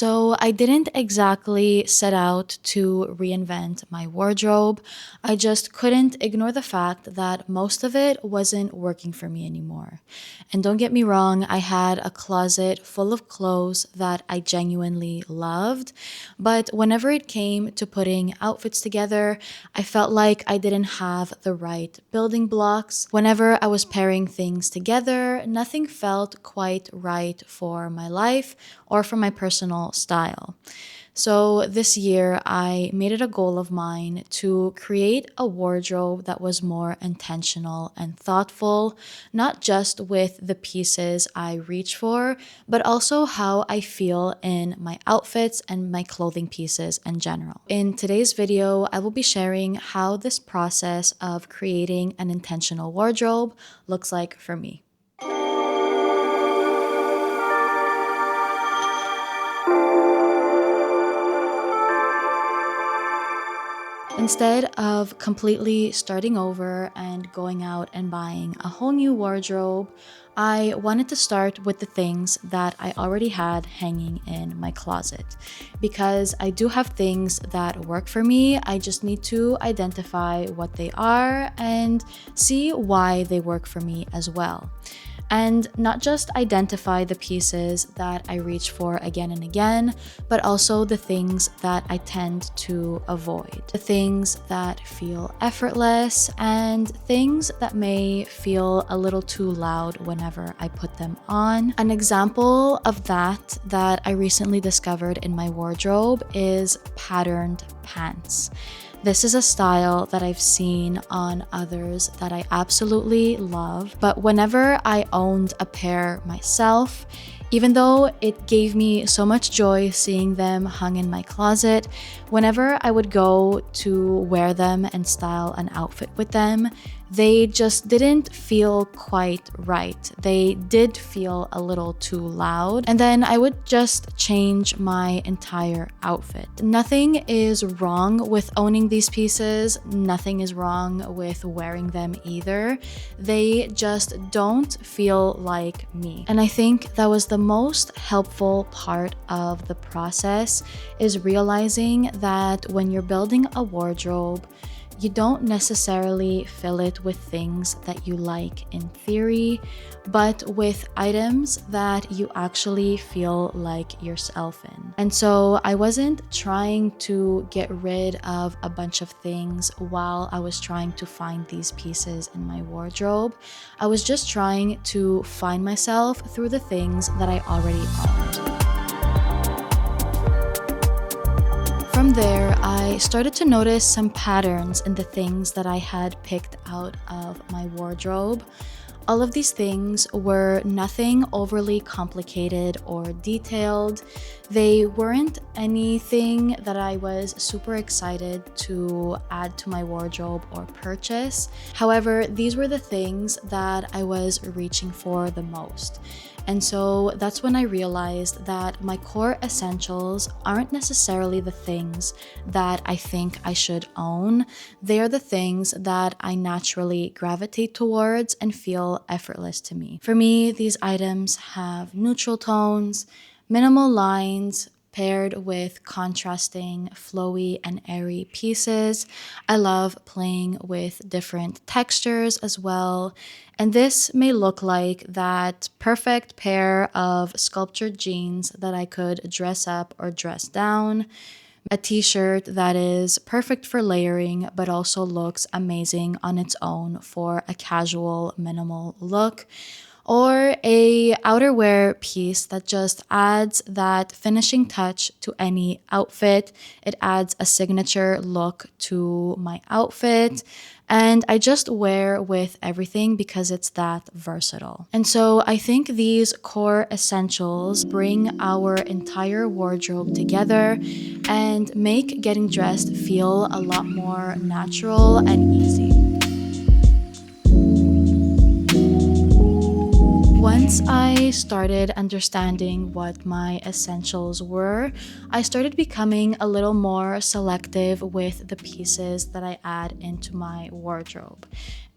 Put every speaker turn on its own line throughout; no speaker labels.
So I didn't exactly set out to reinvent my wardrobe. I just couldn't ignore the fact that most of it wasn't working for me anymore. And don't get me wrong, I had a closet full of clothes that I genuinely loved. But whenever it came to putting outfits together, I felt like I didn't have the right building blocks. Whenever I was pairing things together, nothing felt quite right for my life or for my personal style. So this year, I made it a goal of mine to create a wardrobe that was more intentional and thoughtful, not just with the pieces I reach for, but also how I feel in my outfits and my clothing pieces in general. In today's video, I will be sharing how this process of creating an intentional wardrobe looks like for me. Instead of completely starting over and going out and buying a whole new wardrobe, I wanted to start with the things that I already had hanging in my closet. Because I do have things that work for me, I just need to identify what they are and see why they work for me as well. And not just identify the pieces that I reach for again and again, but also the things that I tend to avoid. The things that feel effortless and things that may feel a little too loud whenever I put them on. An example of that I recently discovered in my wardrobe is patterned pants. This is a style that I've seen on others that I absolutely love, but whenever I owned a pair myself, even though it gave me so much joy seeing them hung in my closet, whenever I would go to wear them and style an outfit with them, they just didn't feel quite right. They did feel a little too loud, and then I would just change my entire outfit. Nothing is wrong with owning these pieces. Nothing is wrong with wearing them either. They just don't feel like me. And I think that was the most helpful part of the process, is realizing that when you're building a wardrobe, you don't necessarily fill it with things that you like in theory, but with items that you actually feel like yourself in. And so I wasn't trying to get rid of a bunch of things while I was trying to find these pieces in my wardrobe. I was just trying to find myself through the things that I already owned. From there, I started to notice some patterns in the things that I had picked out of my wardrobe. All of these things were nothing overly complicated or detailed. They weren't anything that I was super excited to add to my wardrobe or purchase. However, these were the things that I was reaching for the most. And so that's when I realized that my core essentials aren't necessarily the things that I think I should own. They are the things that I naturally gravitate towards and feel effortless to me. For me, these items have neutral tones, minimal lines, paired with contrasting, flowy, and airy pieces. I love playing with different textures as well. And this may look like that perfect pair of sculptured jeans that I could dress up or dress down, a t-shirt that is perfect for layering but also looks amazing on its own for a casual, minimal look, or a outerwear piece that just adds that finishing touch to any outfit. It adds a signature look to my outfit, and I just wear with everything because it's that versatile. And so I think these core essentials bring our entire wardrobe together and make getting dressed feel a lot more natural and easy. Once I started understanding what my essentials were, I started becoming a little more selective with the pieces that I add into my wardrobe.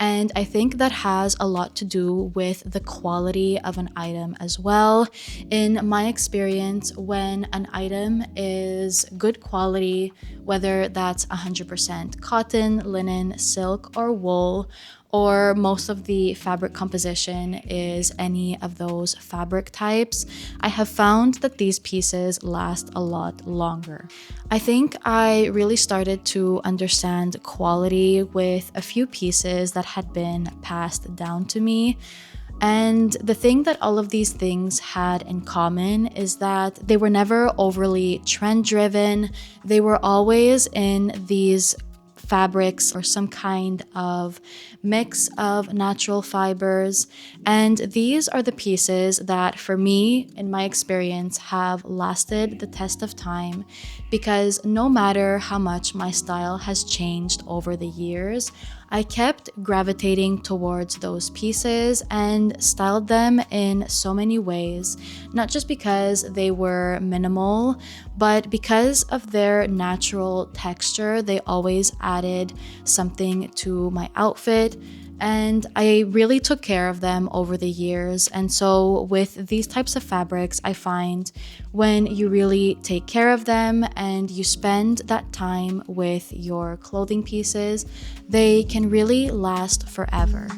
And I think that has a lot to do with the quality of an item as well. In my experience, when an item is good quality, whether that's 100% cotton, linen, silk, or wool, or most of the fabric composition is any of those fabric types, I have found that these pieces last a lot longer. I think I really started to understand quality with a few pieces that had been passed down to me. And the thing that all of these things had in common is that they were never overly trend driven. They were always in these fabrics or some kind of mix of natural fibers. And these are the pieces that, for me, in my experience, have lasted the test of time because no matter how much my style has changed over the years, I kept gravitating towards those pieces and styled them in so many ways, not just because they were minimal, but because of their natural texture. They always added something to my outfit, and I really took care of them over the years. And so, with these types of fabrics, I find when you really take care of them and you spend that time with your clothing pieces, they can really last forever.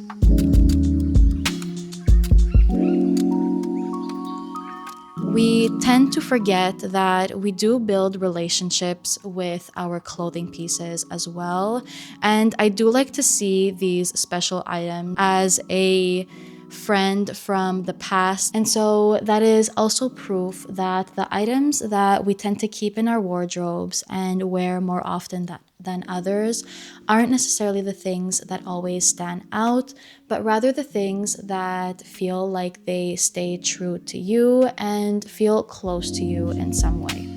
We tend to forget that we do build relationships with our clothing pieces as well. And I do like to see these special items as a friend from the past. And so that is also proof that the items that we tend to keep in our wardrobes and wear more often than others aren't necessarily the things that always stand out, but rather the things that feel like they stay true to you and feel close to you in some way.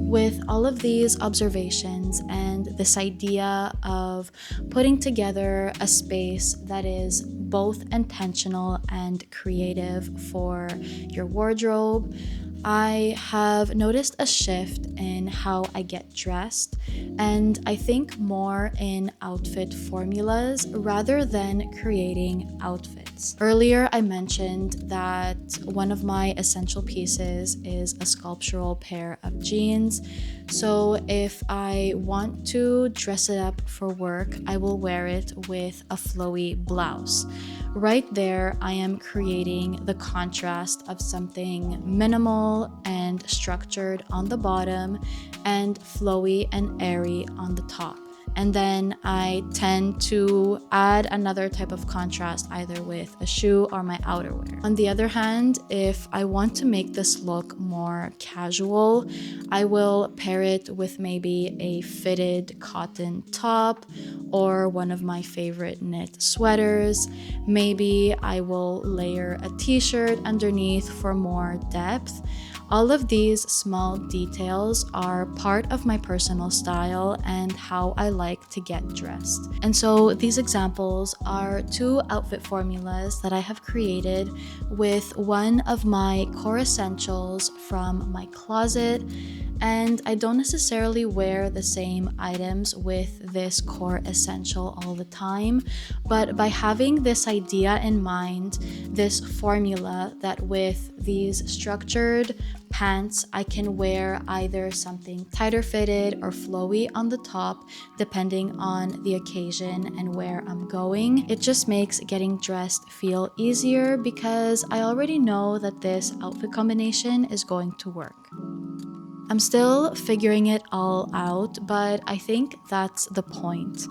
With all of these observations and this idea of putting together a space that is both intentional and creative for your wardrobe, I have noticed a shift in how I get dressed, and I think more in outfit formulas rather than creating outfits. Earlier, I mentioned that one of my essential pieces is a sculptural pair of jeans. So if I want to dress it up for work, I will wear it with a flowy blouse. Right there, I am creating the contrast of something minimal and structured on the bottom and flowy and airy on the top. And then I tend to add another type of contrast either with a shoe or my outerwear. On the other hand, if I want to make this look more casual, I will pair it with maybe a fitted cotton top or one of my favorite knit sweaters. Maybe I will layer a t-shirt underneath for more depth. All of these small details are part of my personal style and how I like to get dressed. And so these examples are two outfit formulas that I have created with one of my core essentials from my closet. And I don't necessarily wear the same items with this core essential all the time, but by having this idea in mind, this formula that with these structured pants, I can wear either something tighter fitted or flowy on the top, depending on the occasion and where I'm going. It just makes getting dressed feel easier because I already know that this outfit combination is going to work. I'm still figuring it all out, but I think that's the point.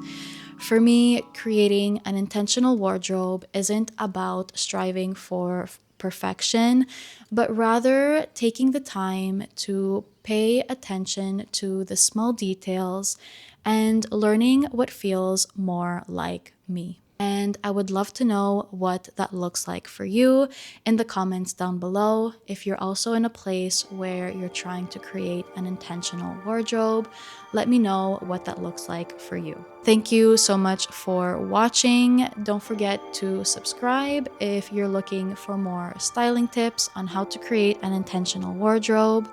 For me, creating an intentional wardrobe isn't about striving for perfection, but rather taking the time to pay attention to the small details and learning what feels more like me. And I would love to know what that looks like for you in the comments down below. If you're also in a place where you're trying to create an intentional wardrobe, let me know what that looks like for you. Thank you so much for watching. Don't forget to subscribe if you're looking for more styling tips on how to create an intentional wardrobe.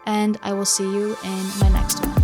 And I will see you in my next one.